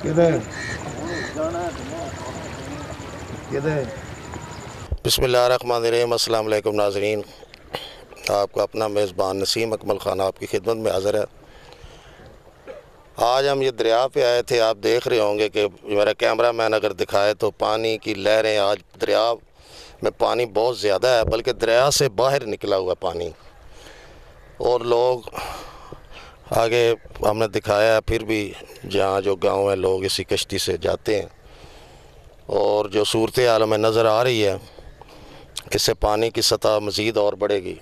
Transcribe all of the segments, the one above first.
کدھر بسم اللہ الرحمن الرحیم۔ السلام علیکم ناظرین، آپ کا اپنا میزبان نسیم اکمل خان آپ کی خدمت میں حاضر ہے۔ آج ہم یہ دریا پہ آئے تھے، آپ دیکھ رہے ہوں گے کہ میرا کیمرہ مین اگر دکھائے تو پانی کی لہریں، آج دریا میں پانی بہت زیادہ ہے، بلکہ دریا سے باہر نکلا ہوا پانی، اور لوگ آگے ہم نے دکھایا پھر بھی جہاں جو گاؤں ہے لوگ اسی کشتی سے جاتے ہیں، اور جو صورتحال ہمیں نظر آ رہی ہے اس سے پانی کی سطح مزید اور بڑھے گی۔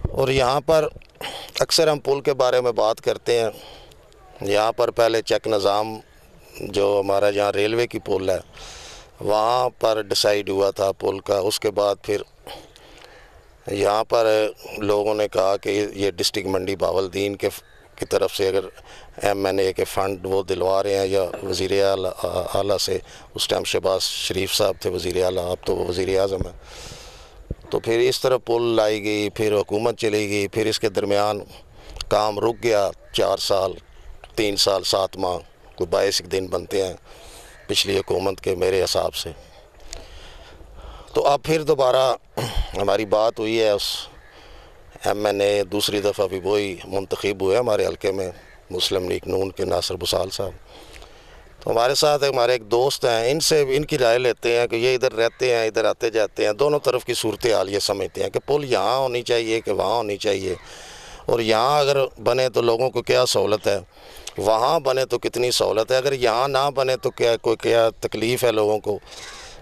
اور یہاں پر اکثر ہم پل کے بارے میں بات کرتے ہیں، یہاں پر پہلے چیک نظام جو ہمارا جہاں ریلوے کی پل ہے وہاں پر ڈیسائیڈ ہوا تھا پل کا، اس کے بعد پھر یہاں پر لوگوں نے کہا کہ یہ ڈسٹرکٹ منڈی بہاولدین کی طرف سے اگر MNA کے فنڈ وہ دلوا رہے ہیں یا وزیر اعلیٰ سے، اس ٹائم شہباز شریف صاحب تھے وزیر اعلیٰ، اب تو وہ وزیر اعظم ہے، تو پھر اس طرح پل لائی گئی، پھر حکومت چلی گئی، پھر اس کے درمیان کام رک گیا 4 سال 3 سال 7 ماہ، کوئی 22 دن بنتے ہیں پچھلی حکومت کے میرے حساب سے۔ تو اب پھر دوبارہ ہماری بات ہوئی ہے، اس MNA دوسری دفعہ بھی وہی منتخب ہوئے ہمارے حلقے میں، مسلم لیگ نون کے ناصر بسال صاحب۔ تو ہمارے ساتھ ہمارے ایک دوست ہیں، ان کی رائے لیتے ہیں کہ یہ ادھر رہتے ہیں، ادھر آتے جاتے ہیں، دونوں طرف کی صورتحال یہ سمجھتے ہیں کہ پل یہاں ہونی چاہیے کہ وہاں ہونی چاہیے، اور یہاں اگر بنے تو لوگوں کو کیا سہولت ہے، وہاں بنے تو کتنی سہولت ہے، اگر یہاں نہ بنے تو کیا تکلیف ہے لوگوں کو،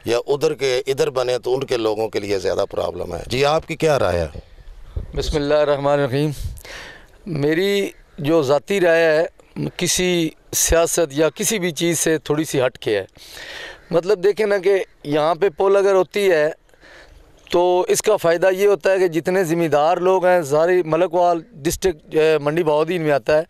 یا ادھر بنے تو ان کے لوگوں کے لیے زیادہ پرابلم ہے۔ جی آپ کی کیا رائے ہے؟ بسم اللہ الرحمن الرحیم۔ میری جو ذاتی رائے ہے کسی سیاست یا کسی بھی چیز سے تھوڑی سی ہٹ کے ہے، مطلب دیکھیں نا کہ یہاں پہ پل اگر ہوتی ہے تو اس کا فائدہ یہ ہوتا ہے کہ جتنے ذمہ دار لوگ ہیں، ساری ملک وال ڈسٹرکٹ منڈی بہاولدین میں آتا ہے،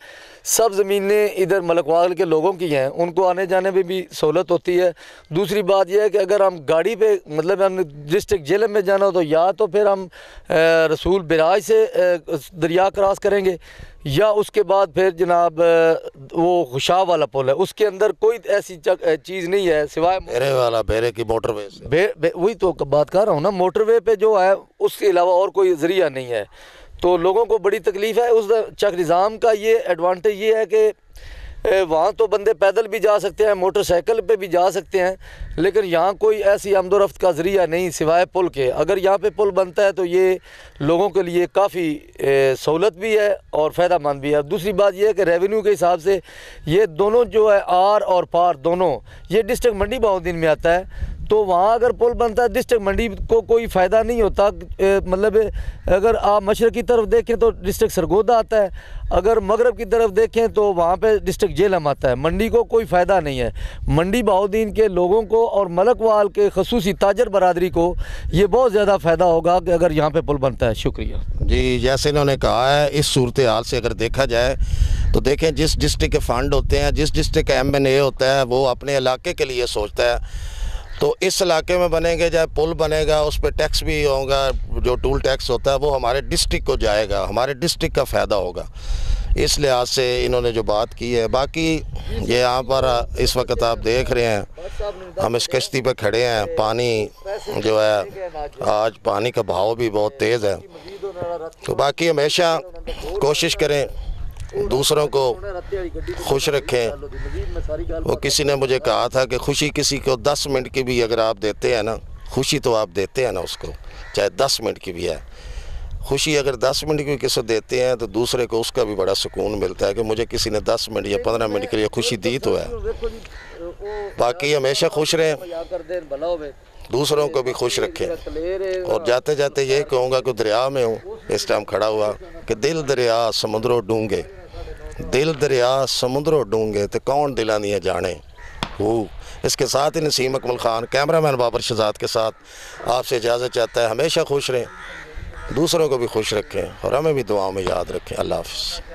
سب زمینیں ادھر ملک وال کے لوگوں کی ہیں، ان کو آنے جانے میں بھی سہولت ہوتی ہے۔ دوسری بات یہ ہے کہ اگر ہم گاڑی پہ مطلب ہم ڈسٹرکٹ جیلم میں جانا ہو تو یا تو پھر ہم رسول براج سے دریا کراس کریں گے، یا اس کے بعد پھر جناب وہ خوشاب والا پل ہے، اس کے اندر کوئی ایسی چیز نہیں ہے سوائے بیرے کی موٹر وے سے، وہی تو بات کر رہا ہوں نا، موٹر وے پہ جو ہے اس کے علاوہ اور کوئی ذریعہ نہیں ہے، تو لوگوں کو بڑی تکلیف ہے۔ اس چک نظام کا یہ ایڈوانٹیج یہ ہے کہ وہاں تو بندے پیدل بھی جا سکتے ہیں، موٹر سائیکل پہ بھی جا سکتے ہیں، لیکن یہاں کوئی ایسی آمد و رفت کا ذریعہ نہیں سوائے پل کے۔ اگر یہاں پہ پل بنتا ہے تو یہ لوگوں کے لیے کافی سہولت بھی ہے اور فائدہ مند بھی ہے۔ دوسری بات یہ ہے کہ ریونیو کے حساب سے یہ دونوں جو ہے آر اور پار دونوں یہ ڈسٹرکٹ منڈی بہاولدین میں آتا ہے، تو وہاں اگر پل بنتا ہے ڈسٹرکٹ منڈی کو کوئی فائدہ نہیں ہوتا، مطلب اگر آپ مشرق کی طرف دیکھیں تو ڈسٹرکٹ سرگودا آتا ہے، اگر مغرب کی طرف دیکھیں تو وہاں پہ ڈسٹرکٹ جیلم آتا ہے، منڈی کو کوئی فائدہ نہیں ہے۔ منڈی بہاولدین کے لوگوں کو اور ملک وال کے خصوصی تاجر برادری کو یہ بہت زیادہ فائدہ ہوگا کہ اگر یہاں پہ پل بنتا ہے۔ شکریہ جی، جیسے انہوں نے کہا ہے، اس صورتحال سے اگر دیکھا جائے تو دیکھیں جس ڈسٹرکٹ کے فنڈ ہوتے ہیں، جس ڈسٹرکٹ کا MNA ہوتا ہے وہ اپنے علاقے کے لیے سوچتا ہے، تو اس علاقے میں بنیں گے، جب پل بنے گا اس پہ ٹیکس بھی ہوگا، جو ٹول ٹیکس ہوتا ہے وہ ہمارے ڈسٹرکٹ کو جائے گا، ہمارے ڈسٹرکٹ کا فائدہ ہوگا، اس لحاظ سے انہوں نے جو بات کی ہے۔ باقی یہ یہاں پر اس وقت آپ دیکھ رہے ہیں ہم اس کشتی پہ کھڑے ہیں، پانی جو ہے آج پانی کا بہاؤ بھی بہت تیز ہے، تو باقی ہمیشہ کوشش کریں دوسروں کو خوش رکھیں۔ وہ کسی نے مجھے کہا تھا کہ خوشی کسی کو 10 منٹ کی بھی اگر آپ دیتے ہیں نا، خوشی تو آپ دیتے ہیں نا اس کو، چاہے 10 منٹ کی بھی ہے، خوشی اگر 10 منٹ کی کسی کو دیتے ہیں تو دوسرے کو اس کا بھی بڑا سکون ملتا ہے کہ مجھے کسی نے 10 منٹ یا 15 منٹ کے لیے خوشی دی تو ہے۔ باقی ہمیشہ خوش رہیں، دوسروں کو بھی خوش رکھیں، اور جاتے جاتے یہ کہوں گا کہ دریا میں ہوں اس ٹائم کھڑا ہوا کہ دل دریا سمندروں ڈونگے، دل دریا سمندروں ڈونگے تو کون دلاں دیاں جانے ہو۔ اس کے ساتھ ہی نسیم اکمل خان کیمرہ مین بابر شہزاد کے ساتھ آپ سے اجازت چاہتا ہے۔ ہمیشہ خوش رہیں، دوسروں کو بھی خوش رکھیں اور ہمیں بھی دعاؤں میں یاد رکھیں۔ اللہ حافظ۔